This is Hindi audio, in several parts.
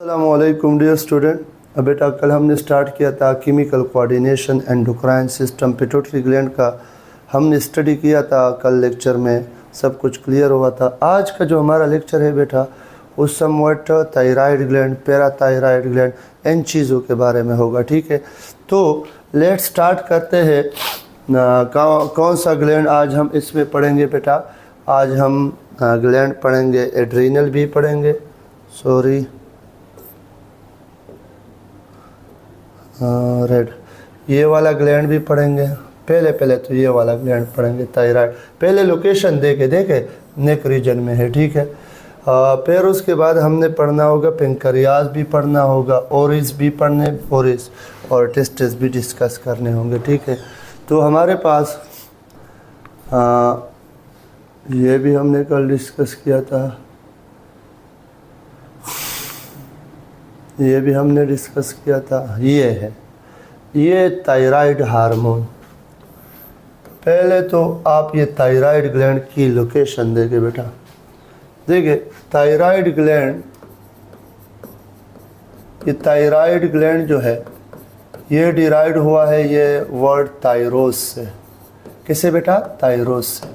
अस्सलामुअलैकुम डियर स्टूडेंट। बेटा कल हमने स्टार्ट किया था chemical coordination endocrine system pituitary gland का हमने स्टडी किया था। कल लेक्चर में सब कुछ क्लियर हुआ था। आज का जो हमारा लेक्चर है बेटा वो somewhat thyroid gland, parathyroid gland, इन चीज़ों के बारे में होगा। ठीक है, तो लेट्स स्टार्ट करते हैं। कौन सा ग्लैंड आज हम इसमें पढ़ेंगे बेटा? आज हम ग्लैंड पढ़ेंगे, एड्रीनल भी पढ़ेंगे, रेड, ये वाला ग्लैंड भी पढ़ेंगे। पहले तो ये वाला ग्लैंड पढ़ेंगे, थायराइड। पहले लोकेशन देखे नेक रीजन में है। ठीक है, फिर उसके बाद हमने पढ़ना होगा पेंक्रियाज भी पढ़ना होगा, ओरिस भी पढ़ने, ओरिस और टेस्टिस भी डिस्कस करने होंगे। ठीक है, तो हमारे पास ये भी हमने कल डिस्कस किया था, ये भी हमने डिस्कस किया था। ये है, ये थायराइड हार्मोन। पहले तो आप ये थायराइड ग्लैंड की लोकेशन देखे बेटा। देखिए थायराइड ग्लैंड, ये थायराइड ग्लैंड जो है ये डिराइव हुआ है ये वर्ड थायरोस से। किसे बेटा? थायरोस से।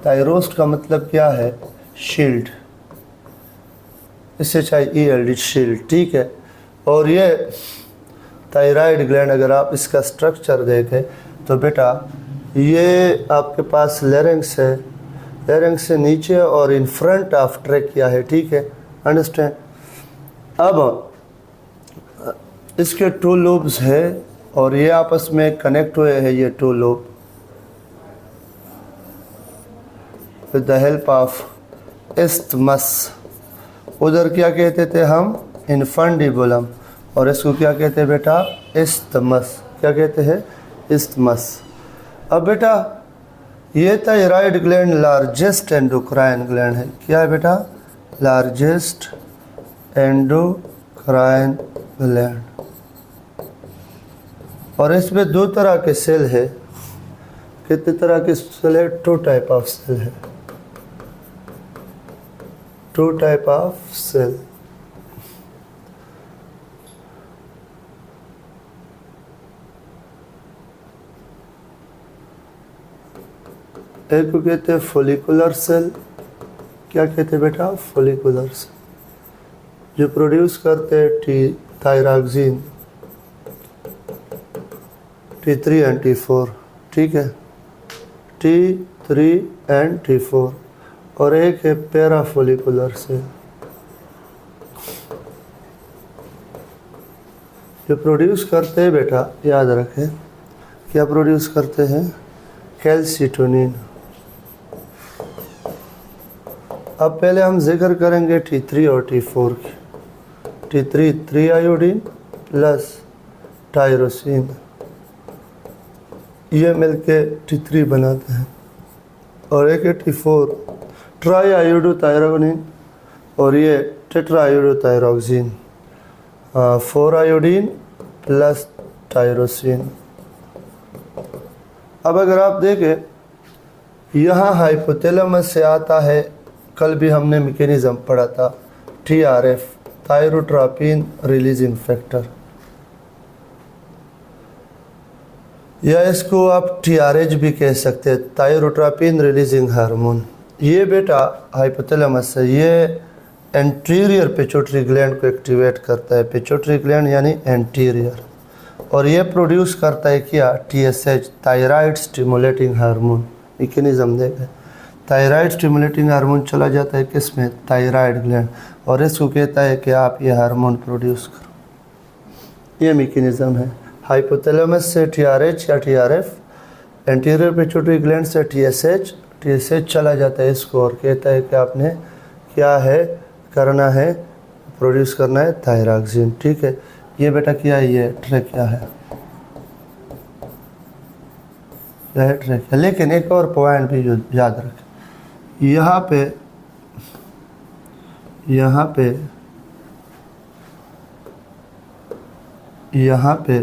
थायरोस का मतलब क्या है? शील्ड, इससे चाहिए ELD, शील्ड। ठीक है, और ये थायराइड ग्लैंड अगर आप इसका स्ट्रक्चर देखें तो बेटा ये आपके पास लैरिंक्स है, लैरिंक्स से नीचे और इन फ्रंट ऑफ ट्रैकिया है। ठीक है, अंडरस्टैंड। अब इसके 2 लोब्स है और ये आपस में कनेक्ट हुए हैं, ये 2 lobe with the help of isthmus. उधर क्या कहते थे हम? इन्फंडिबुलम, और इसको क्या कहते हैं बेटा? इस्थमस। क्या कहते हैं? इस्थमस। अब बेटा ये thyroid gland largest endocrine gland है। क्या है बेटा? Largest endocrine gland. और इसमें 2 तरह के सेल है। कितने तरह के सेल है? 2 टाइप ऑफ सेल है, 2 टाइप ऑफ सेल। एक को कहते हैं फोलिकुलर सेल। क्या कहते हैं बेटा? फोलिकुलर सेल, जो प्रोड्यूस करते हैं थायरॉक्सिन T3 एंड T4। ठीक है, T3 एंड T4। और एक है पैराफोलिकुलर सेल, जो प्रोड्यूस करते हैं बेटा, याद रखें, क्या प्रोड्यूस करते हैं? कैल्सिटोनिन। अब पहले हम जिक्र करेंगे T3 और T4 की। T3 3 आयोडीन प्लस टायरोसिन, ये मिलके T3 बनाते हैं। और एक है T4 ट्राई आयोडोथायरोनिन, और ये टेट्रा आयोडोथायरोक्सिन, 4 आयोडीन प्लस टायरोसिन। अब अगर आप देखें यहाँ हाइपोथैलेमस से आता है, कल भी हमने मैकेनिज्म पढ़ा था, TRF, थायरोट्रोपिन रिलीजिंग फैक्टर, या इसको आप TRH भी कह सकते हैं, थायरोट्रोपिन रिलीजिंग हार्मोन। ये बेटा हाइपोथैलेमस है, ये एंटीरियर पिट्यूटरी ग्लैंड को एक्टिवेट करता है। पिट्यूटरी ग्लैंड यानी एंटीरियर, और ये प्रोड्यूस करता है क्या? TSH, thyroid stimulating hormone. Mechanism देखें, थायराइड स्टिमुलेटिंग हार्मोन चला जाता है किस में? थायराइड ग्लैंड, और इसको कहता है कि आप ये हार्मोन प्रोड्यूस करो। ये मैकेनिज्म है। हाइपोथैलेमस से TRH या TRF, एंटीरियर पिट्यूटरी ग्लैंड से TSH चला जाता है इसको, और कहता है कि आपने क्या है करना है? प्रोड्यूस करना है थायरॉक्सिन। ठीक है, ये बेटा क्या है? ये ट्रैकिया है, क्या है? ट्रैकिया। लेकिन एक और पॉइंट भी याद रखें, यहाँ पे यहाँ पे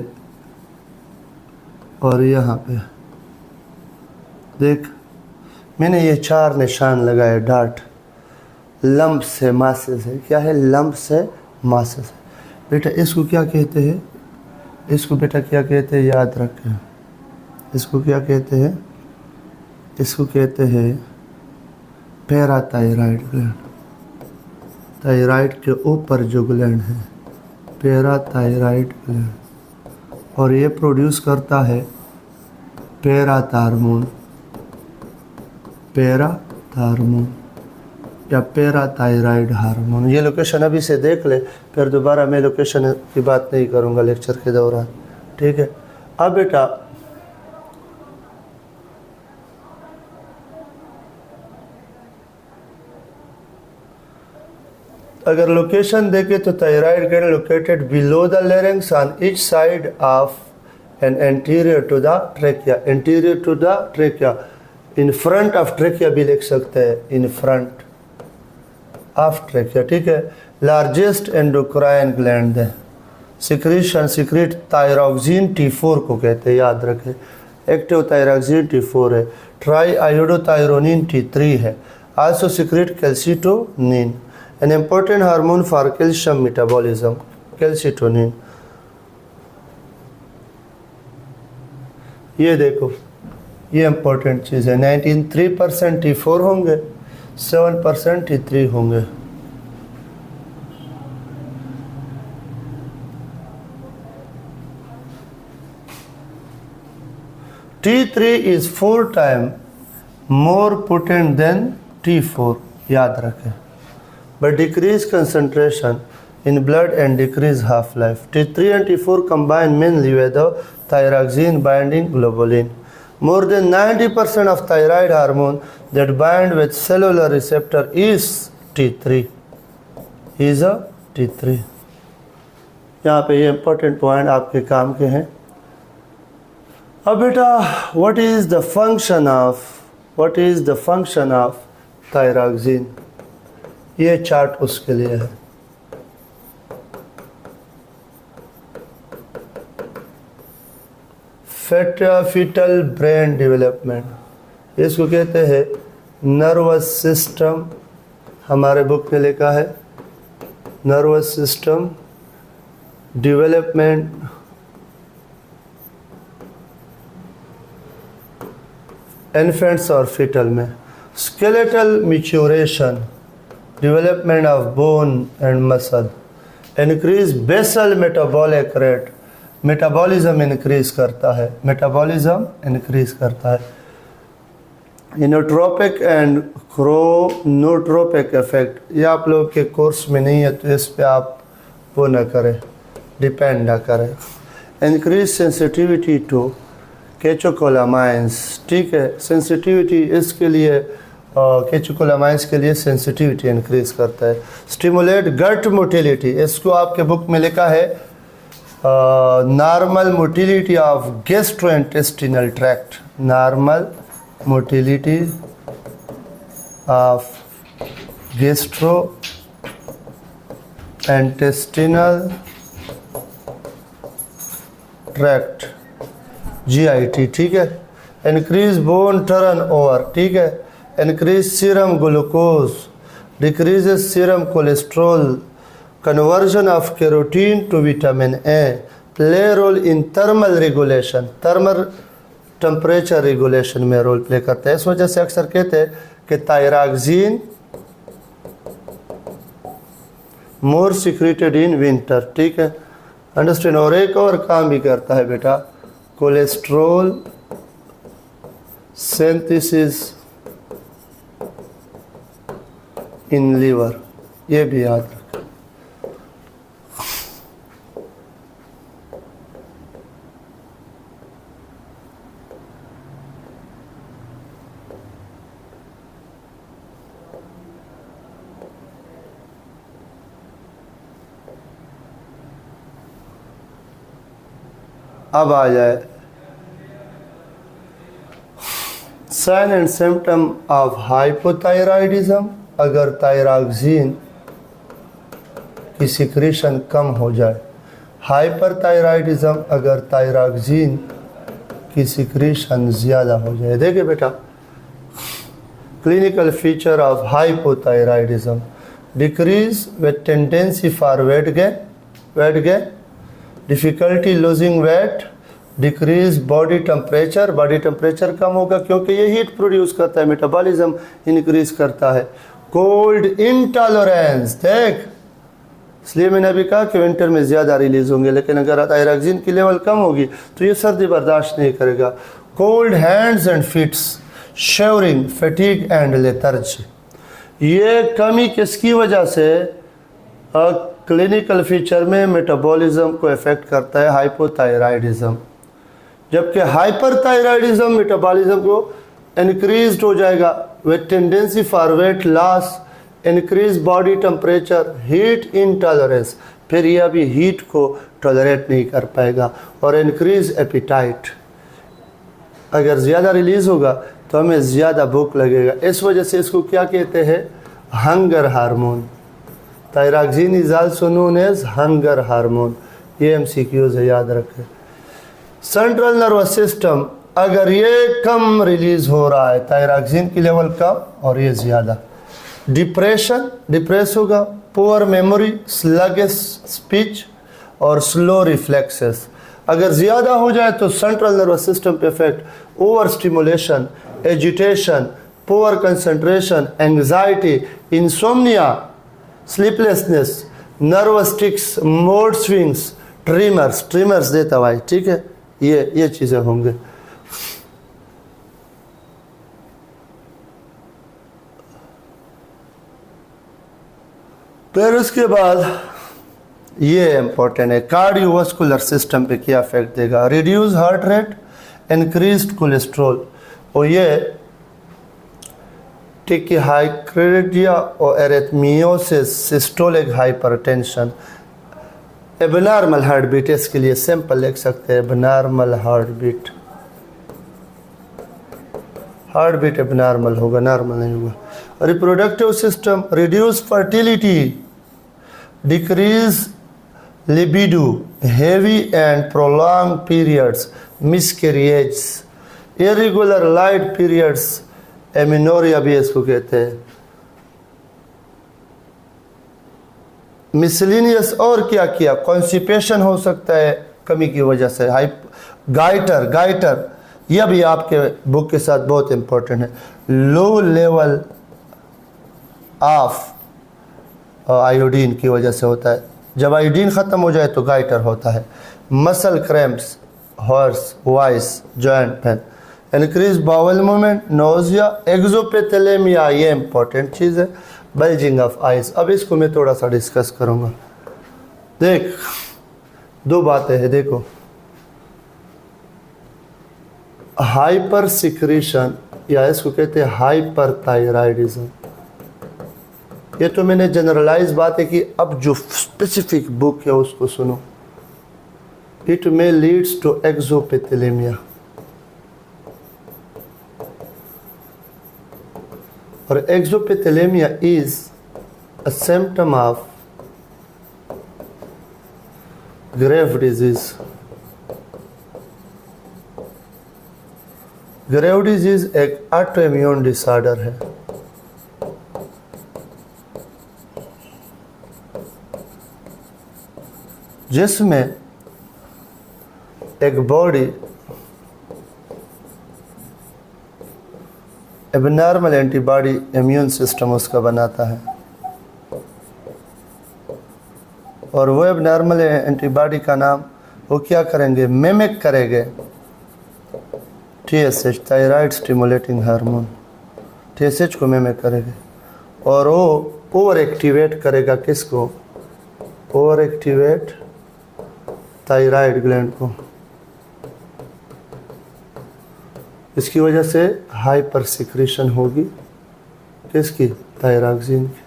और यहाँ पे देख, मैंने ये 4 निशान लगाए, डार्ट। लंप्स है, मासेस है। क्या है? लंप्स है, मासेस। बेटा इसको क्या कहते हैं, इसको बेटा क्या कहते हैं, याद रखें, इसको क्या कहते हैं, इसको कहते हैं पैराथायराइड ग्लैंड। थायराइड के ऊपर जो ग्लैंड है पैराथायराइड ग्लैंड, और ये प्रोड्यूस करता है पैराथार्मोन, पैराथार्मोन या पैराथायराइड हार्मोन। ये लोकेशन अभी से देख ले, फिर दोबारा मैं लोकेशन की बात नहीं करूँगा लेक्चर के दौरान, ठीक है। अब बेटा अगर लोकेशन देखें तो thyroid gland located below the larynx on each side of and anterior to the trachea, anterior to the trachea, in front of trachea भी लिख सकते हैं, इन फ्रंट ऑफ ट्रेकिया, ठीक है। लार्जेस्ट एंडोक्राइन ग्लैंड है, सिक्रीशन सिक्रीट थायरॉक्सिन T4 को कहते हैं, याद रखें। एक्टिव थायरॉक्सिन T4 है, ट्राई आयोडोथायरोनिन T3 है, also secrete calcitonin, an important hormone for calcium metabolism, calcitonin. ये देखो ये इम्पोर्टेंट चीज़ है, 93% T4 होंगे, 7% T3 होंगे। T3 is 4 times more potent than T4, याद रखें, but decrease concentration in blood and decrease half-life. T3 and T4 combine mainly with the thyroxine binding globulin. More than 90% of thyroid hormone that bind with cellular receptor is T3. Is a T3. यहाँ पे ये important point आपके काम के हैं। अब बेटा what is the function of thyroxine? ये चार्ट उसके लिए है। फीटल ब्रेन डेवलपमेंट, इसको कहते हैं नर्वस सिस्टम, हमारे बुक में लिखा है नर्वस सिस्टम डेवलपमेंट इन्फेंट्स और फीटल में। Skeletal maturation, development of bone and muscle, increase basal metabolic rate, metabolism increase करता है, मेटाबॉलिज्म इंक्रीज करता है। इनोट्रोपिक एंड क्रोनोट्रोपिक इफेक्ट, ये आप लोग के कोर्स में नहीं है तो इस पे आप वो ना करें, डिपेंड ना करें। इंक्रीज सेंसिटिविटी टू कैचोकोलामाइंस, ठीक है, सेंसिटिविटी इसके लिए कैचोकोलामाइंस के लिए सेंसिटिविटी इंक्रीज करता है। स्टिमुलेट गट मोटिलिटी, इसको आपके बुक में लिखा है normal motility of gastrointestinal tract, normal motility of gastrointestinal tract, GIT, ठीक है। इंक्रीज बोन टर्न ओवर, ठीक है। Increase serum glucose, decreases serum cholesterol, conversion of carotene to vitamin A, play role in thermal regulation, thermal temperature regulation में रोल प्ले करता है। इस वजह से अक्सर कहते हैं कि thyroxine more secreted in winter, ठीक है, अंडरस्टैंड। और एक और काम भी करता है बेटा, कोलेस्ट्रॉल सिंथेसिस इन लीवर, ये भी याद रखें। अब आ जाए sign and symptom of hypothyroidism. अगर थायरॉक्सिन की सिक्रीशन कम हो जाए, हाइपरथायराइडिज्म अगर थायरॉक्सिन की सिक्रीशन ज़्यादा हो जाए। देखिए बेटा, clinical feature of hypothyroidism, decrease with tendency for weight gain, difficulty losing weight, decrease body temperature कम होगा क्योंकि ये हीट प्रोड्यूस करता है, मेटाबॉलिज्म इंक्रीज करता है। कोल्ड इंटॉलरेंस, देख इसलिए मैंने अभी कहा कि विंटर में ज़्यादा रिलीज होंगे, लेकिन अगर थायरॉक्सिन की लेवल कम होगी तो ये सर्दी बर्दाश्त नहीं करेगा। Cold hands and feets, shivering, fatigue and lethargy, ये कमी किसकी वजह से क्लिनिकल फीचर में मेटाबॉलिज्म को इफेक्ट करता है, हाइपोथायराइडिज्म। जबकि हाइपरथायराइडिज्म मेटाबॉलिज्म को इंक्रीज हो जाएगा with tendency for weight loss, increase body temperature, heat intolerance, फिर ये अभी हीट को टॉलरेट नहीं कर पाएगा, और इंक्रीज एपिटाइट, अगर ज़्यादा रिलीज़ होगा तो हमें ज़्यादा भूख लगेगा। इस वजह से इसको क्या कहते हैं, hunger hormone. Thyroxine is also known as hunger hormone. ये MCQs है, याद रखें। सेंट्रल नर्वस सिस्टम, अगर ये कम रिलीज हो रहा है, थायरॉक्सिन की लेवल कम और ये ज़्यादा, डिप्रेस होगा, पुअर मेमोरी, स्लगिश स्पीच और स्लो रिफ्लेक्सेस। अगर ज़्यादा हो जाए तो सेंट्रल नर्वस सिस्टम पे effect, over stimulation, agitation, poor concentration, anxiety, insomnia, sleeplessness, nervous tics, mood swings, tremors देता भाई, ठीक है, ये चीज़ें होंगे। फिर उसके बाद ये इम्पोर्टेंट है, कार्डियोवास्कुलर सिस्टम पे क्या इफेक्ट देगा, reduce heart rate, increased cholesterol, और ये टिकिहाइड्रिडिया और एरिथमियोसिस, systolic hypertension, abnormal heart beat, इसके लिए सिंपल लिख सकते हैं एबनॉर्मल हार्ट बीट एबनॉर्मल होगा, नॉर्मल नहीं होगा। Reproductive system, reduce fertility, decrease libido, heavy and prolong periods, miscarriage, irregular light periods, amenorrhoea भी इसको कहते हैं। मिसलिनियस और क्या किया, कॉन्स्टिपेशन हो सकता है कमी की वजह से, गाइटर, यह भी आपके बुक के साथ बहुत इंपॉर्टेंट है। लो लेवल ऑफ आयोडीन की वजह से होता है, जब आयोडीन ख़त्म हो जाए तो गाइटर होता है। Muscle cramps, hoarse voice, joint pain, increase bowel movement, nausea, exophthalmia, ये इंपॉर्टेंट चीज़ है। बल्जिंग ऑफ आइज, अब इसको मैं थोड़ा सा डिस्कस करूँगा। देख, दो बातें हैं, देखो, हाइपर सिक्रीशन या इसको कहते हैं हाइपरथायराइडिज्म, ये तो मैंने जनरलाइज बात है कि अब जो स्पेसिफिक बुक है उसको सुनो। It may leads to exophthalmia, और exophthalmia is a symptom of grave disease. Grave disease एक ऑटोइम्यून डिसऑर्डर है, जिसमें एक body abnormal antibody immune system उसका बनाता है, और वो एबनॉर्मल एंटीबॉडी का नाम वो क्या करेंगे, मिमिक करेंगे TSH, thyroid stimulating hormone, TSH को मिमिक करेंगे, और वो ओवर एक्टिवेट करेगा किसको, ओवर एक्टिवेट थायराइड ग्लैंड को। इसकी वजह से हाइपर सिक्रीशन होगी किसकी, थायरॉक्सिन की,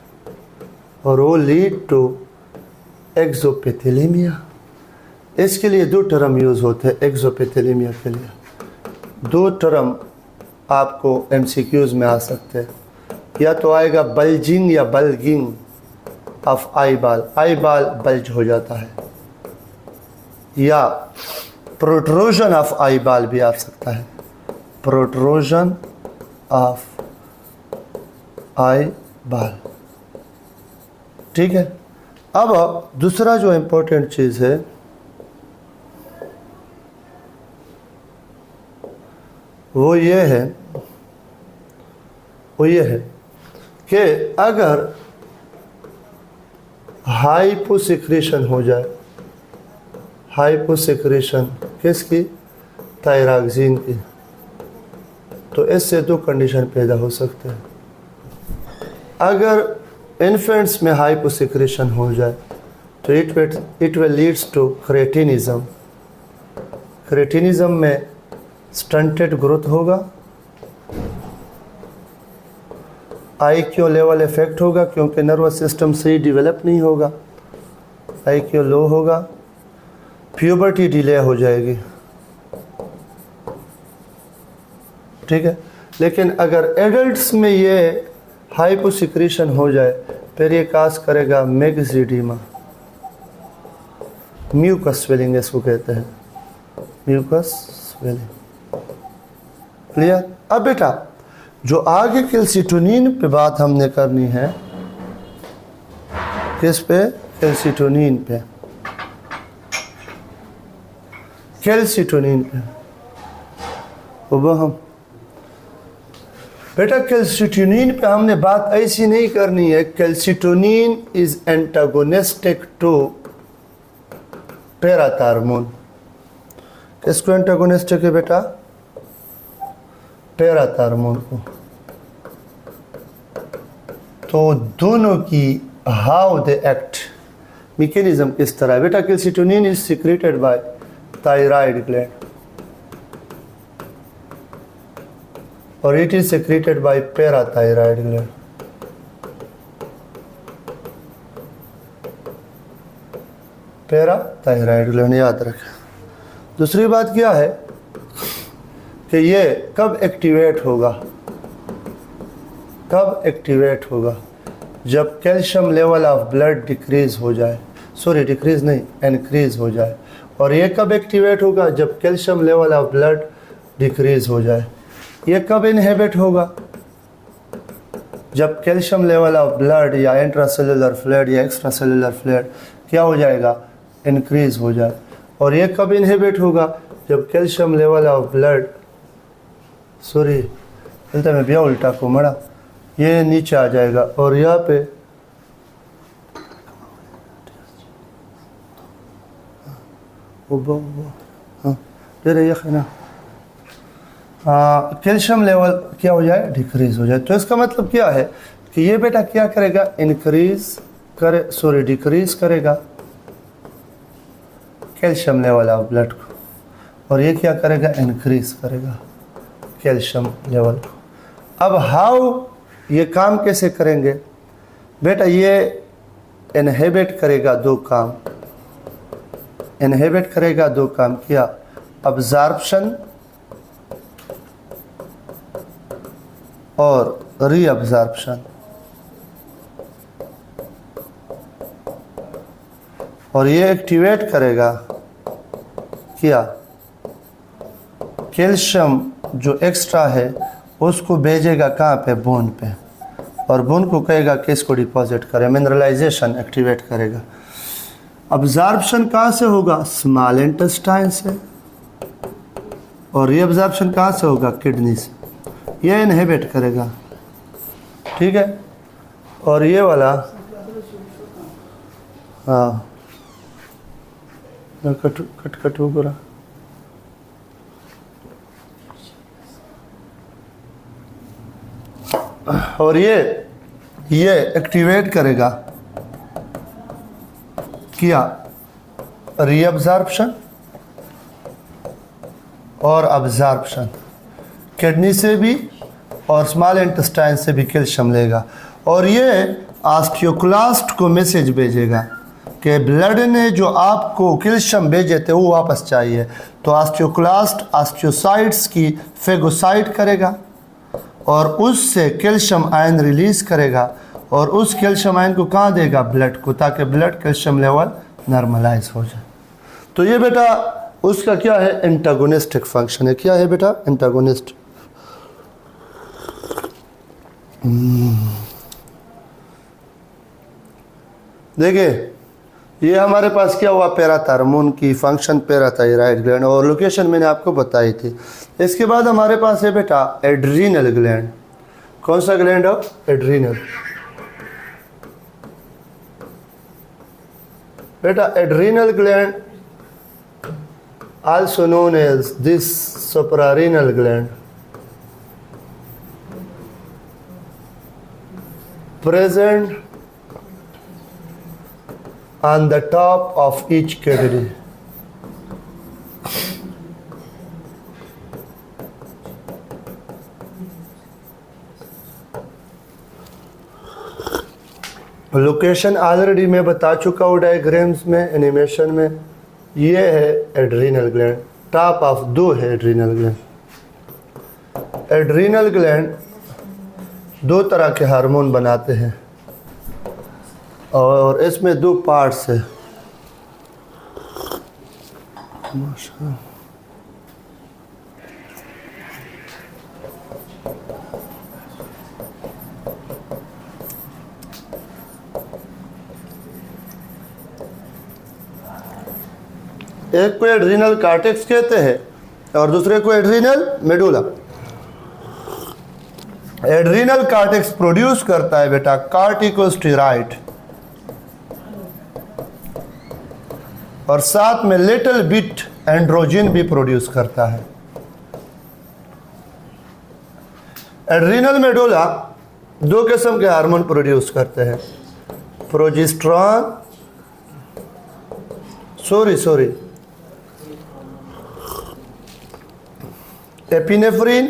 और वो लीड टू एक्सोपेथेलेमिया। इसके लिए दो टर्म यूज़ होते हैं एक्सोपेथेलेमिया के लिए, दो टर्म आपको MCQs में आ सकते हैं, या तो आएगा बल्जिंग या बल्गिंग ऑफ आई बाल बल्ज हो जाता है, या प्रोट्रूजन ऑफ आई बाल भी आ सकता है, प्रोट्रूजन ऑफ आई बाल। ठीक है। अब दूसरा जो इम्पोर्टेंट चीज़ है वो ये है कि अगर हाइपोसिक्रेशन हो जाए, हाइपोसिक्रेशन किसकी, थायरॉक्सिन की, तो इससे दो कंडीशन पैदा हो सकते हैं। अगर इन्फेंट्स में हाइपोसिक्रेशन हो जाए तो it will leads to cretinism. Cretinism में स्टंटेड ग्रोथ होगा, आईक्यू लेवल इफेक्ट होगा क्योंकि नर्वस सिस्टम सही डेवलप नहीं होगा, आईक्यू लो होगा, प्यूबर्टी डिले हो जाएगी, ठीक है। लेकिन अगर एडल्ट्स में ये हाइपोसिक्रेशन हो जाए फिर ये काज करेगा मैक्सिडीमा, म्यूकस स्वेलिंग इसको कहते हैं, म्यूकस स्वेलिंग। क्लियर। अब बेटा जो आगे कैल्सिटोनिन पे बात हमने करनी है, किस पे, कैल्सिटोनिन पे, कैल्सिटोनिन पे। वो हम बेटा कैल्सिटोनिन पे हमने बात ऐसी नहीं करनी है, calcitonin is antagonistic to parathormone. किसको एंटागोनिस्टिक है बेटा, पैराथार्मोन को। तो दोनों की हाउ दे एक्ट, मैकेनिज्म किस तरह है बेटा। Calcitonin is secreted by thyroid gland और it is secreted by parathyroid gland. Parathyroid gland याद रखें। दूसरी बात क्या है कि ये कब एक्टिवेट होगा, कब एक्टिवेट होगा, जब calcium level of blood decrease हो जाए, सॉरी डिक्रीज नहीं इंक्रीज हो जाए। और ये कब एक्टिवेट होगा, जब calcium level of blood decrease हो जाए। ये कब इनहिबिट होगा, जब कैल्शियम लेवल ऑफ ब्लड या इंट्रासेलुलर फ्लूइड या एक्स्ट्रासेलुलर फ्लूइड क्या हो जाएगा, इंक्रीज हो जाए। और ये कब इनहिबिट होगा, जब calcium level of blood, sorry चलता मैं बिया उल्टा को मरा, ये नीचे आ जाएगा और यहाँ पे हाँ ना कैल्शियम लेवल क्या हो जाए, डिक्रीज हो जाए। तो इसका मतलब क्या है कि ये बेटा क्या करेगा, इंक्रीज करे, सॉरी डिक्रीज करेगा कैल्शियम लेवल ऑफ ब्लड को, और ये क्या करेगा, इंक्रीज करेगा कैल्शियम लेवल को। अब हाउ ये काम कैसे करेंगे बेटा, ये इनहिबिट करेगा दो काम, इनहिबिट करेगा दो काम, क्या, अब्जॉर्प्शन और रीअब्जॉर्प्शन। और ये एक्टिवेट करेगा क्या, कैल्शियम जो एक्स्ट्रा है उसको भेजेगा कहाँ पे, बोन पे, और बोन को कहेगा कि इसको डिपॉजिट करे, मिनरलाइजेशन एक्टिवेट करेगा। अब्जॉर्प्शन कहाँ से होगा, स्मॉल इंटेस्टाइन से, और रीअब्जॉर्प्शन कहाँ से होगा, किडनी से। ये इनहिबिट करेगा, ठीक है। और ये वाला हाँ कट हो पूरा, और ये एक्टिवेट करेगा क्या, रीअब्जॉर्प्शन और अब्जॉर्प्शन, किडनी से भी और स्मॉल इंटेस्टाइन से भी कैल्शियम लेगा। और ये ऑस्टियोक्लास्ट को मैसेज भेजेगा कि ब्लड ने जो आपको कैल्शियम भेजे थे वो वापस चाहिए। तो ऑस्टियोक्लास्ट ऑस्टियोसाइट्स की फेगोसाइट करेगा और उससे कैल्शियम आयन रिलीज करेगा, और उस कैल्शियम आयन को कहाँ देगा, ब्लड को, ताकि ब्लड कैल्शियम लेवल नॉर्मलाइज हो जाए। तो ये बेटा उसका क्या है, एंटागोनिस्टिक फंक्शन है। क्या है बेटा, एंटागोनिस्ट। देखिए ये हमारे पास क्या हुआ, पैराथार्मोन की फंक्शन पैराथायराइड ग्लैंड, और लोकेशन मैंने आपको बताई थी। इसके बाद हमारे पास है बेटा एड्रीनल ग्लैंड। कौन सा ग्लैंड है? एड्रीनल। बेटा adrenal gland also known as this suprarenal gland, present on the top of each kidney. Location already मैं बता चुका हूँ डायग्राम्स में, एनिमेशन में। ये है एड्रीनल ग्लैंड, टॉप ऑफ 2 है एड्रीनल ग्लैंड। एड्रीनल ग्लैंड 2 तरह के हार्मोन बनाते हैं और इसमें 2 पार्ट्स है। एक को एड्रीनल कार्टेक्स कहते हैं और दूसरे को adrenal medulla. Adrenal cortex produce करता है बेटा कार्टिकोस्टेरॉइड और साथ में लिटिल बिट एंड्रोजन भी प्रोड्यूस करता है। एड्रीनल मेडुला 2 किस्म के हार्मोन प्रोड्यूस करते हैं, प्रोजेस्टेरॉन एपिनेफ्रिन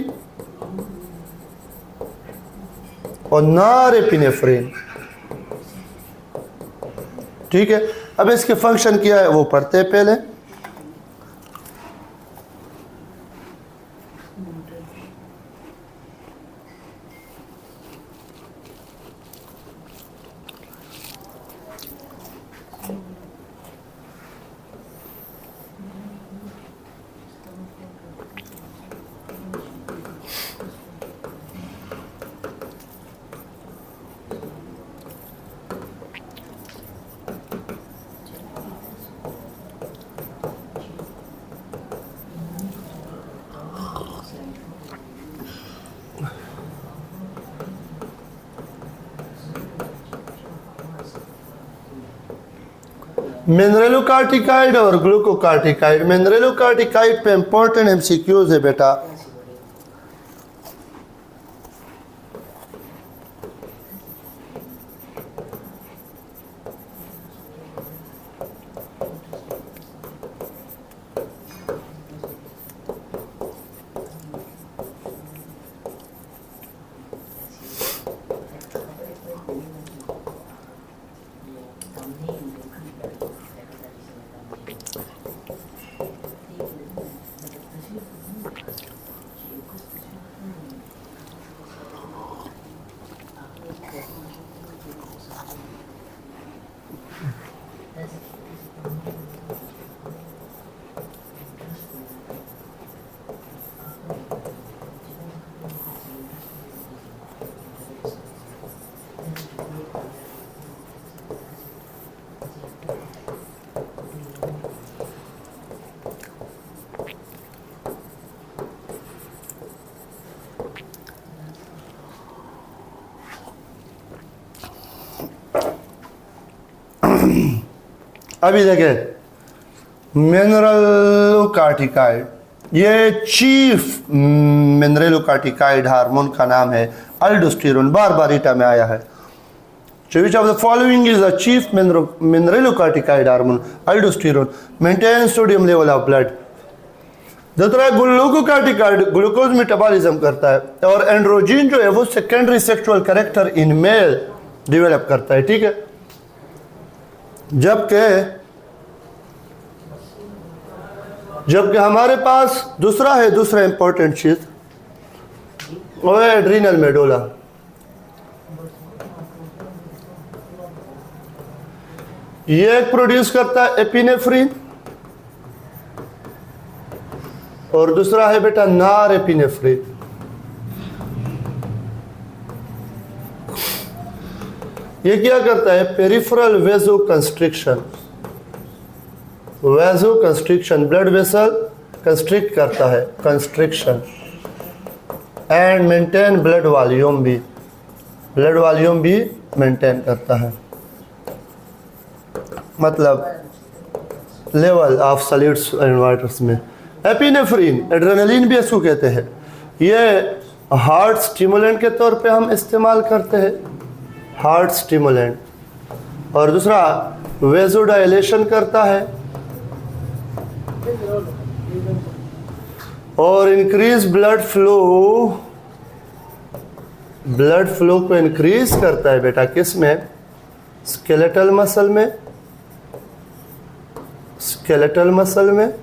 और नॉरएपिनेफ्रिन। ठीक है, अब इसके फंक्शन क्या है वो पढ़ते हैं पहले। मिनरेलोकार्टिकाइड और ग्लूकोकार्टिकाइड। मिनरेलोकार्टिकाइड पे इंपॉर्टेंट एमसीक्यूज है बेटा। अभी देखें मिनरेलोकार्टिकाइड, ये चीफ मिनरेलोकार्टिकाइड हार्मोन का नाम है अल्डोस्टेरोन। बार बार ईटा में आया है। Which of the following is the chief mineralocorticoid hormone? Aldosterone maintains sodium level of blood. दूसरा है ग्लूकोकार्टिकाइड, ग्लूकोज मेटाबॉलिज्म करता है, और एंड्रोजन जो है वो secondary sexual character in male develop करता है। ठीक है, जबकि हमारे पास दूसरा इंपॉर्टेंट चीज वो है एड्रीनल मेडुला। ये एक प्रोड्यूस करता है एपिनेफ्रिन और दूसरा है बेटा नॉरएपिनेफ्रिन। ये क्या करता है? Peripheral vasoconstriction, vasoconstriction, blood vessel constrict करता है, constriction, and maintain blood volume भी, ब्लड वॉल्यूम भी मेंटेन करता है, मतलब level of solids and waters में। एपिनेफ्रिन, एड्रेनलिन भी इसको कहते हैं, ये हार्ट स्टिमुलेंट के तौर पे हम इस्तेमाल करते हैं, हार्ट स्टिमुलेंट। और दूसरा वेजोडाइलेशन करता है और increase blood flow, blood flow को इंक्रीज करता है बेटा, किस में? स्केलेटल मसल में, स्केलेटल मसल में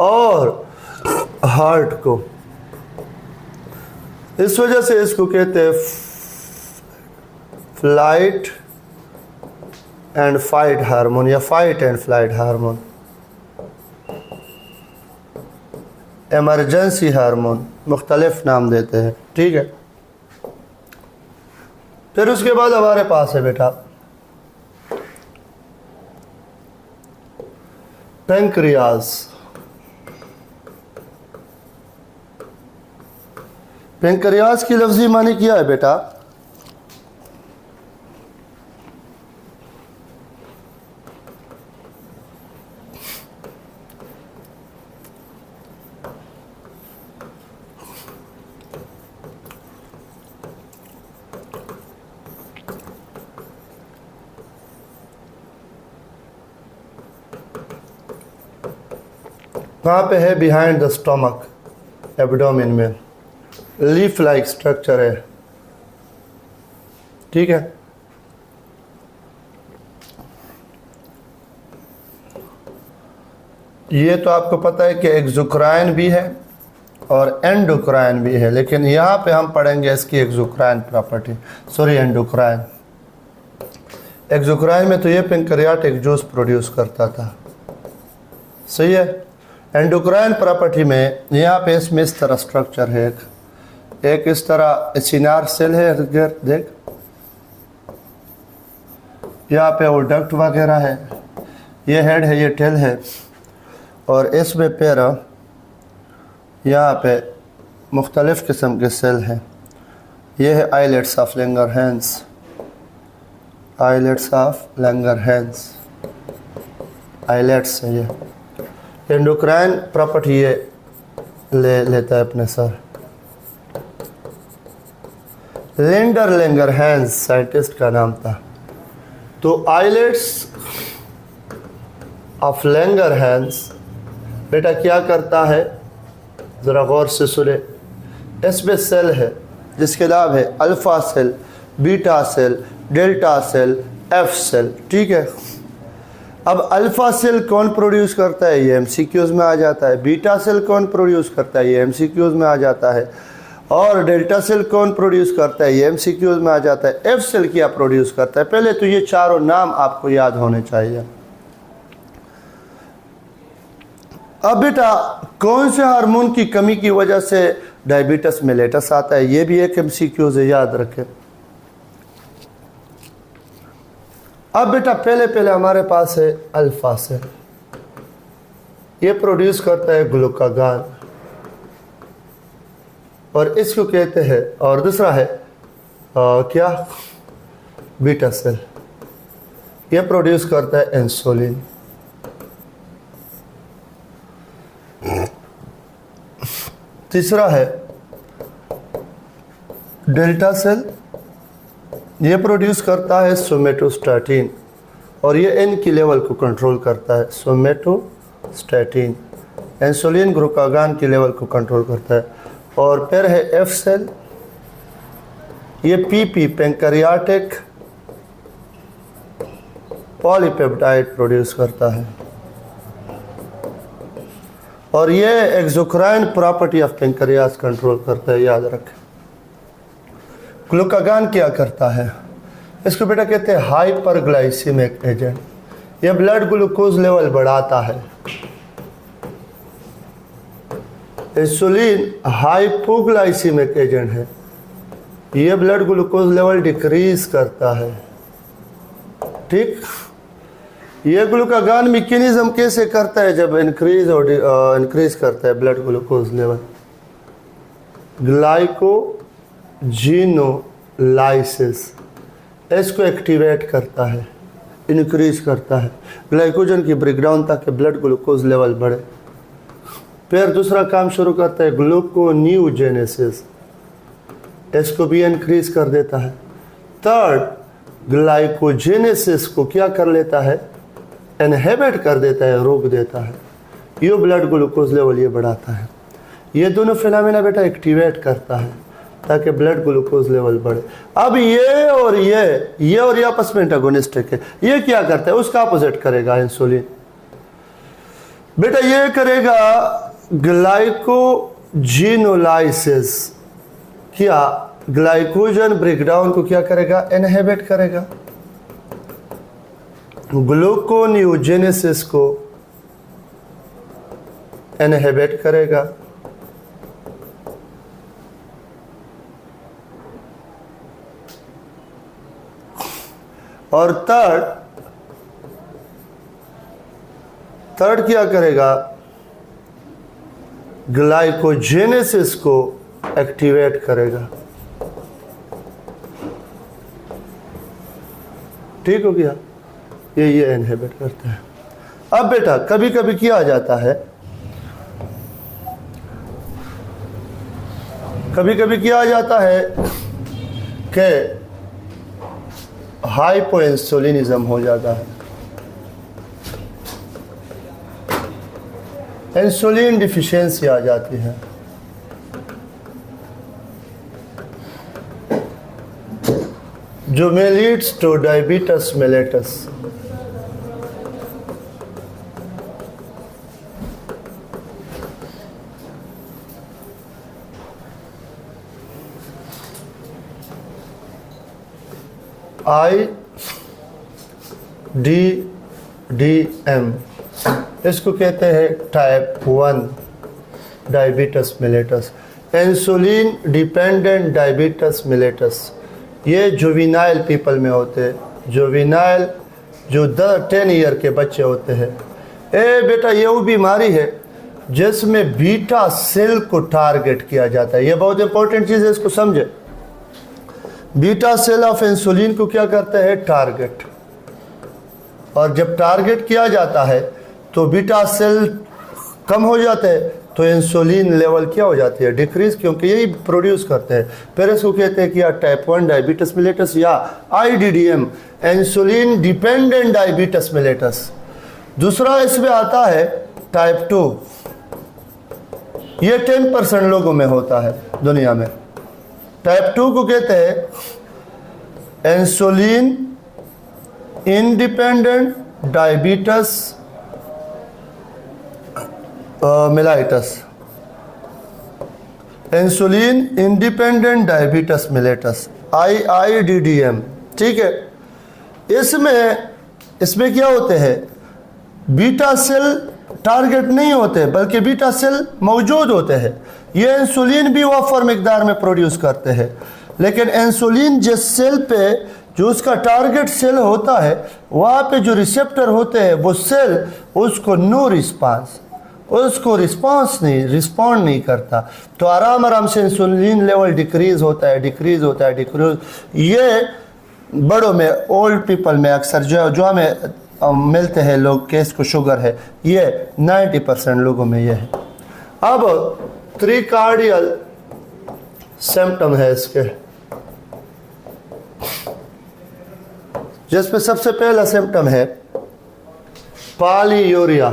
और हार्ट को। इस वजह से इसको कहते हैं फ्लाइट एंड फाइट हार्मोन या fight and flight hormone, emergency hormone, मुख्तलिफ नाम देते हैं, ठीक है। फिर उसके बाद हमारे पास है बेटा पेंक्रियाज। पेंक्रियाज की लफ्जी मानी क्या है बेटा? कहाँ पे है? बिहाइंड द स्टमक, एब्डोमेन में, लीफ लाइक स्ट्रक्चर है, ठीक है। ये तो आपको पता है कि एक्सोक्राइन भी है और एंडोक्राइन भी है, लेकिन यहाँ पे हम पढ़ेंगे इसकी exocrine property, sorry endocrine. Exocrine में तो ये पेंक्रियाटिक जूस प्रोड्यूस करता था, सही है। एंडोक्राइन प्रॉपर्टी में यहाँ पे इसमें इस तरह स्ट्रक्चर है, एक इस तरह सिनार सेल है, देख यहाँ पे वो डक्ट वगैरह है, ये हेड है, ये टेल है, और इसमें पैर यहाँ पे मुख्तलिफ़ किस्म के सेल हैं। ये है islets of Langerhans, islets of Langerhans, islets है ये। एंडोक्राइन प्रॉपर्टी ये लेता है अपने सर। लिंडर लैंगरहैंस साइंटिस्ट का नाम था। तो आइलेट्स ऑफ लैंगरहैंस बेटा क्या करता है, ज़रा गौर से सुने। इसमें सेल है जिसके नाम है alpha cell, beta cell, delta cell, F cell, ठीक है। अब अल्फ़ा सेल कौन प्रोड्यूस करता है, ये एमसीक्यूज़ में आ जाता है। बीटा सेल कौन प्रोड्यूस करता है, ये एमसीक्यूज़ में आ जाता है। और डेल्टा सेल कौन प्रोड्यूस करता है, ये एमसीक्यूज़ में आ जाता है। एफ सेल क्या प्रोड्यूस करता है? पहले तो ये चारों नाम आपको याद होने चाहिए। अब बेटा कौन से हार्मोन की कमी की वजह से डायबिटीज मेलिटस आता है, ये भी एक एमसीक्यूज़ है, याद रखें। अब बेटा पहले हमारे पास है अल्फा सेल, ये प्रोड्यूस करता है ग्लूकागॉन और इसको कहते हैं। और दूसरा है क्या, बीटा सेल, ये प्रोड्यूस करता है इंसुलिन। तीसरा है डेल्टा सेल, ये प्रोड्यूस करता है सोमेटोस्टैटिन और ये इन की लेवल को कंट्रोल करता है। सोमेटोस्टैटिन इंसुलिन ग्लूकागॉन की लेवल को कंट्रोल करता है। और फिर है एफ सेल, ये पीपी पैंक्रियाटिक पॉलीपेप्टाइड प्रोड्यूस करता है। और ये exocrine property of pancreas control करता है, याद रखें। ग्लूकागॉन क्या करता है, इसको बेटा कहते हैं हाइपरग्लाइसीमिक एजेंट, ये ब्लड ग्लूकोज लेवल बढ़ाता है। इंसुलिन हाइपोग्लाइसीमिक एजेंट है, ये ब्लड ग्लूकोज लेवल डिक्रीज करता है। ठीक। ये ग्लूकागॉन मैकेनिज्म कैसे करता है? जब इंक्रीज करता है ब्लड ग्लूकोज लेवल, ग्लाइकोजिनोलाइसिस इसको एक्टिवेट करता है, इंक्रीज करता है ग्लाइकोजन की ब्रेकडाउन ताकि ब्लड ग्लूकोज लेवल बढ़े। फिर दूसरा काम शुरू करता है ग्लूकोन्यूजेनेसिस, इसको भी इंक्रीज कर देता है। थर्ड, ग्लाइकोजेनेसिस को क्या कर लेता है? इनहिबिट कर देता है, रोक देता है। ये ब्लड ग्लूकोज लेवल ये बढ़ाता है। ये दोनों फिनोमेना बेटा एक्टिवेट करता है ताकि ब्लड ग्लूकोज लेवल बढ़े। अब ये और ये आपस में एंटागोनिस्टिक है। ये क्या करता है? उसका अपोजिट करेगा इंसुलिन। बेटा ये करेगा ग्लाइकोजिनोलाइसिस, क्या ग्लाइकोजन ब्रेकडाउन को क्या करेगा? इनहिबिट करेगा। ग्लूकोन्यूजेनेसिस को इनहिबिट करेगा। और थर्ड क्या करेगा? ग्लाइकोजेनेसिस को एक्टिवेट करेगा। ठीक हो गया? ये इनहिबिट करता है। अब बेटा कभी कभी क्या जाता है, कभी कभी क्या जाता है कि हाइपोइंसुलिनिज्म हो जाता है, इंसुलिन डिफिशियंसी आ जाती है। जो में leads two diabetes mellitus. IDDM इसको कहते हैं type 1 diabetes mellitus, insulin dependent diabetes mellitus. ये जुवेनाइल पीपल में होते हैं, जुवेनाइल जो 10 ईयर के बच्चे होते हैं। बेटा ये वो बीमारी है जिसमें बीटा सेल को टारगेट किया जाता है। ये बहुत इंपॉर्टेंट चीज़ है, इसको समझे। बीटा सेल ऑफ इंसुलिन को क्या करता है? टारगेट। और जब टारगेट किया जाता है तो बीटा सेल कम हो जाते हैं तो इंसुलिन लेवल क्या हो जाती है? डिक्रीज, क्योंकि यही प्रोड्यूस करते हैं। फिर इसको कहते हैं कि या टाइप 1 डायबिटीज मेलिटस या IDDM, insulin dependent diabetes mellitus. दूसरा इसमें आता है टाइप 2। ये 10% लोगों में होता है दुनिया में। टाइप 2 को कहते हैं insulin independent diabetes mellitus, insulin independent diabetes mellitus, IDDM। ठीक है। इसमें क्या होते हैं? बीटा सेल टारगेट नहीं होते बल्कि बीटा सेल मौजूद होते हैं। ये इंसुलिन भी वाफर मिकदार में प्रोड्यूस करते हैं, लेकिन इंसुलिन जिस सेल पे जो उसका टारगेट सेल होता है वहाँ पे जो रिसेप्टर होते हैं वो सेल उसको नो रिस्पांस, उसको रिस्पॉन्ड नहीं करता, तो आराम आराम से इंसुलिन लेवल डिक्रीज होता है। ये बड़ों में, ओल्ड पीपल में अक्सर जो हमें मिलते हैं लोग केस को शुगर है, ये 90% लोगों में ये है। अब 3 कार्डियल सिम्टम है इसके, जिसमें सबसे पहला सिम्टम है पॉलीयूरिया।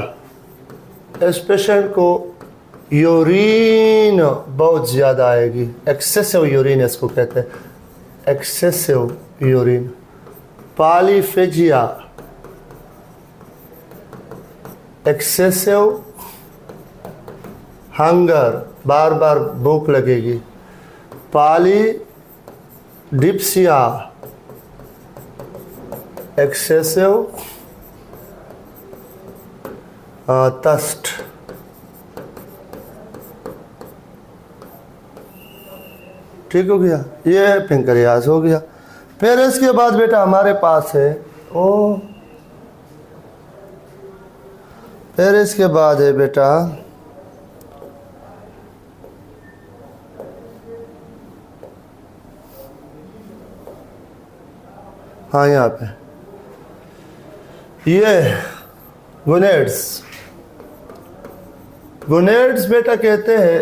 इस पेशेंट को यूरिन बहुत ज़्यादा आएगी, एक्सेसिव यूरिन इसको कहते हैं, excessive urine. Polyphagia, excessive hunger, बार बार भूख लगेगी। Polydipsia, excessive thirst. ठीक हो गया, ये पेंक्रियास हो गया। फिर इसके बाद बेटा हमारे पास है ओ। फिर इसके बाद है बेटा हाँ यहाँ पे ये गोनेड्स। गोनेड्स बेटा कहते हैं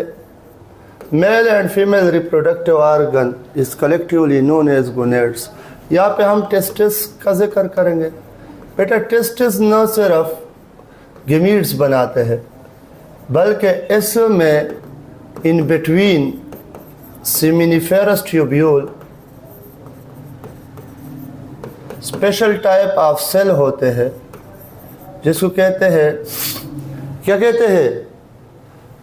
male and female reproductive organ is collectively known as gonads. यहाँ पे हम टेस्टिस का जिक्र करेंगे। बेटा टेस्टिस न सिर्फ गेमीट्स बनाते हैं बल्कि इसमें in between seminiferous tubule special type of cell होते हैं जिसको कहते हैं, क्या कहते हैं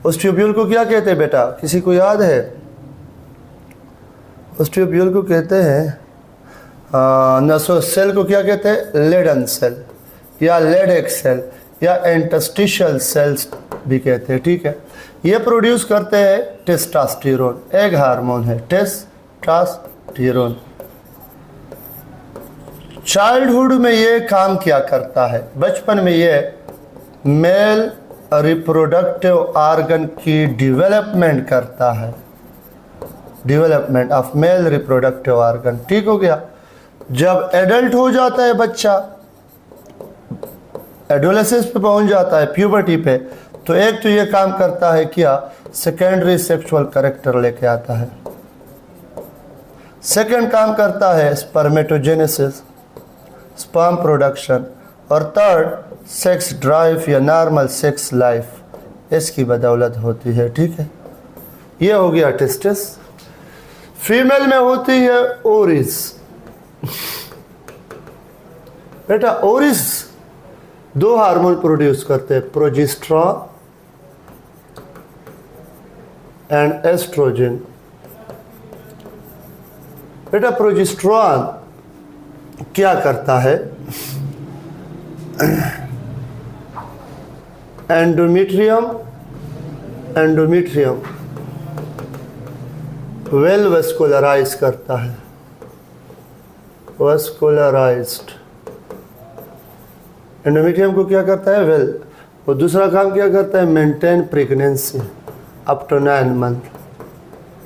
उस ट्यूब्यूल को, क्या कहते हैं बेटा, किसी को याद है? उस ट्यूब्यूल को कहते हैं नसो सेल को क्या कहते हैं? लेडन सेल या लेडेक सेल या इंटरस्टिशियल सेल्स भी कहते हैं। ठीक है, ये प्रोड्यूस करते हैं टेस्टोस्टेरोन, एक हार्मोन है टेस्टोस्टेरोन। चाइल्डहुड में ये काम क्या करता है? बचपन में ये मेल रिप्रोडक्टिव ऑर्गन की डेवलपमेंट करता है, development of male reproductive organ. ठीक हो गया। जब एडल्ट हो जाता है बच्चा, एडोलेसेंस पे पहुंच जाता है, प्यूबर्टी पे, तो एक तो ये काम करता है क्या? सेकेंडरी सेक्सुअल कैरेक्टर लेके आता है। सेकंड काम करता है स्पर्मेटोजेनेसिस, स्पर्म प्रोडक्शन। और थर्ड सेक्स ड्राइव या नॉर्मल सेक्स लाइफ इसकी बदौलत होती है। ठीक है, ये हो गया टेस्टिस। फीमेल में होती है ओरिस। बेटा ओरिस दो हार्मोन प्रोड्यूस करते हैं, प्रोजेस्टेरॉन एंड एस्ट्रोजन। बेटा प्रोजेस्टेरॉन क्या करता है? एंडोमेट्रियम वेल वेस्कुलराइज करता है, वेस्कुलराइज्ड। एंडोमेट्रियम को क्या करता है? वेल। और दूसरा काम क्या करता है? Maintain pregnancy up to 9 month.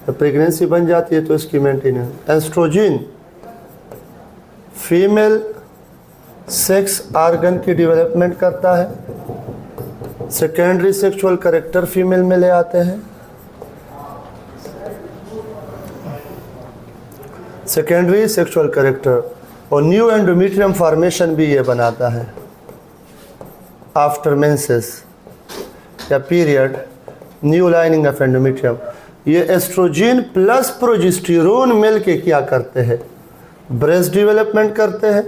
जब प्रेगनेंसी बन जाती है तो इसकी maintenance. Oestrogen female sex organ की डेवलपमेंट करता है, सेकेंडरी सेक्सुअल कैरेक्टर फीमेल में ले आते हैं, सेकेंडरी सेक्सुअल कैरेक्टर। और न्यू एंडोमेट्रियम फॉर्मेशन भी ये बनाता है आफ्टर मेंसेस या period, new lining of endometrium. ये एस्ट्रोजन प्लस प्रोजेस्टेरोन मिल के क्या करते हैं? ब्रेस्ट डेवलपमेंट करते हैं।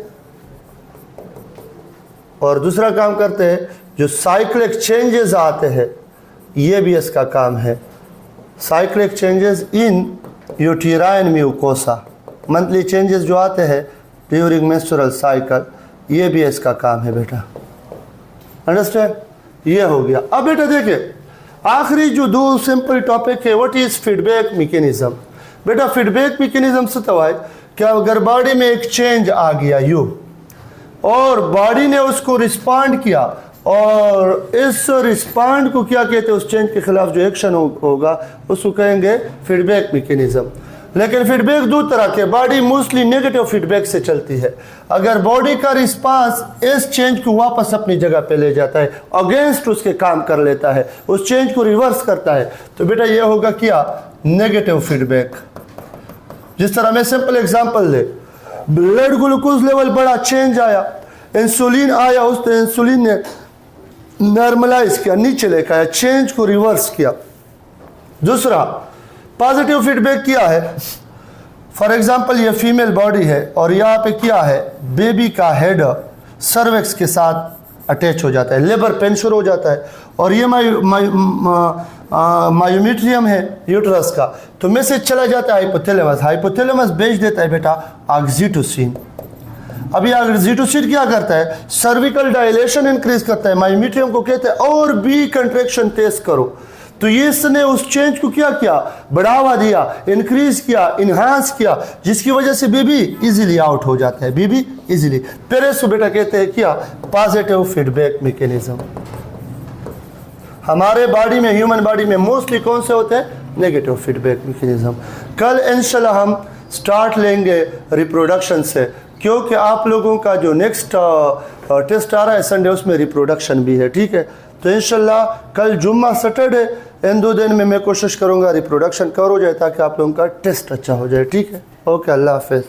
और दूसरा काम करते हैं जो साइक्लिक चेंजेस आते हैं, ये भी इसका काम है। Cyclic changes in uterine mucosa, monthly changes जो आते हैं ड्यूरिंग मेंस्ट्रुअल साइकिल, ये भी इसका काम है बेटा। अंडरस्टैंड? ये हो गया। अब बेटा देखिए आखिरी जो दो सिंपल टॉपिक है, व्हाट इज फीडबैक मैकेनिज्म। बेटा फीडबैक मैकेनिज्म से तो है क्या, अगर बॉडी में एक चेंज आ गया यू और बॉडी ने उसको रिस्पॉन्ड किया, और इस रिस्पॉन्ड को क्या कहते हैं? उस चेंज के खिलाफ जो एक्शन होगा उसको कहेंगे फीडबैक मैकेनिज्म। लेकिन फीडबैक दो तरह के, बॉडी मोस्टली नेगेटिव फीडबैक से चलती है। अगर बॉडी का रिस्पांस इस चेंज को वापस अपनी जगह पे ले जाता है, अगेंस्ट उसके काम कर लेता है, उस चेंज को रिवर्स करता है, तो बेटा ये होगा क्या? Negative feedback. जिस तरह मैं सिंपल एग्जांपल दे, ब्लड ग्लूकोज लेवल बड़ा चेंज आया, इंसुलिन आया, उस इंसुलिन ने नॉर्मलाइज किया, नीचे लेकर आया, चेंज को रिवर्स किया। दूसरा पॉजिटिव फीडबैक किया है, फॉर एग्जांपल ये फीमेल बॉडी है और यहाँ पे क्या है? बेबी का हेड सर्वेक्स के साथ अटैच हो जाता है, लेबर पेंशर हो जाता है, और ये मायोमेट्रियम है यूट्रस का, तो मैसेज चला जाता है हाइपोथैलेमस, हाइपोथैलेमस भेज देता है बेटा ऑक्सीटोसिन। अब ये ऑक्सीटोसिन क्या करता है? सर्विकल डायलेशन इंक्रीज करता है, मायोमेट्रियम को कहते हैं और भी कंट्रैक्शन तेज करो, तो ये इसने उस चेंज को क्या किया, बढ़ावा दिया, इंक्रीज किया, इन्हांस किया, जिसकी वजह से बेबी इजीली आउट हो जाता है, बेबी इजीली। फिर इसको बेटा कहते हैं क्या, पॉजिटिव फीडबैक मैकेनिज्म। हमारे बॉडी में, ह्यूमन बॉडी में मोस्टली कौन से होते हैं, नेगेटिव फीडबैक मैकेनिज्म। कल इंशाल्लाह हम स्टार्ट लेंगे रिप्रोडक्शन से, क्योंकि आप लोगों का जो नेक्स्ट टेस्ट आ रहा है संडे, उसमें रिप्रोडक्शन भी है, ठीक है। तो इंशाल्लाह कल जुम्मा सैटरडे, इन 2 दिन में मैं कोशिश करूंगा रिप्रोडक्शन कवर हो जाए, ताकि आप लोगों का टेस्ट अच्छा हो जाए, ठीक है। ओके, अल्लाह हाफिज़।